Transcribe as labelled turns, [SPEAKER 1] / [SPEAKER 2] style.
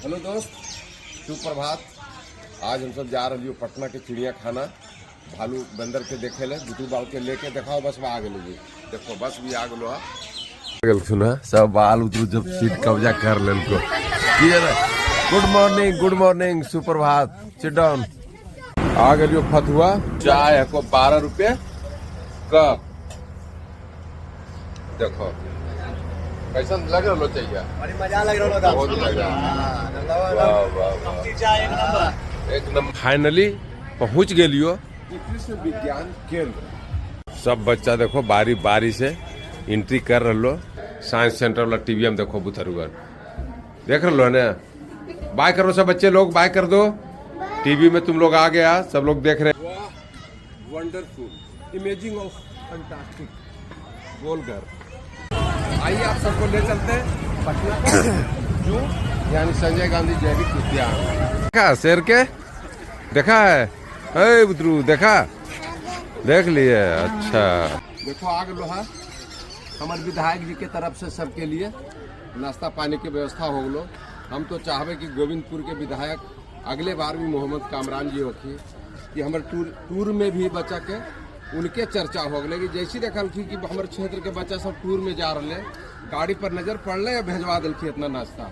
[SPEAKER 1] Hello दोस्त, सुप्रभात। आज हम सब जा रही हो पटना के चिड़िया खाना भालू बंदर के देखे ले। बुतू बाल के लेके देखाओ, बस में आ गए जी। देखो बस भी आ गलो। सुना सब बाल उतरू जब सीट कब्जा कर ले। गुड मॉर्निंग सुप्रभात। Sit down. आ गए फतुआ चाय को 12 रुपये कप। देखो कैसा लग रहा चाहिए,
[SPEAKER 2] मजा लग रहा
[SPEAKER 1] बहुत लगा। एक नंबर। फाइनली पहुंच गेलियो कृषि विज्ञान केंद्र। सब बच्चा देखो बारी बारी से एंट्री कर रहा। साइंस सेंटर वाला टीवी में देखो बुथरुआ देख रहा ने। बाय करो सब बच्चे लोग, बाय कर दो। टीवी में तुम लोग आ गया, सब लोग देख रहे। वाह wonderful, imaging of fantastic Golghar. आइए आप सबको ले चलते हैं पटना का जू, यानी संजय गांधी जैविक उद्यान। देखा शेर के, देखा है बुतरू, देखा देख लिए। अच्छा देखो आग लोहा हमारे विधायक जी के तरफ से सबके लिए नाश्ता पानी की व्यवस्था हो गलो। हम तो चाहबे कि गोविंदपुर के विधायक अगले बार भी मोहम्मद कामरान जी होखी कि हमारे टूर में भी बच्चा के उनके चर्चा हो गए। कि जैसी देखल थी कि हमारे क्षेत्र के बच्चा सब टूर में जा रहे, गाड़ी पर नजर पड़ले भेजवा दिल इतना नाश्ता।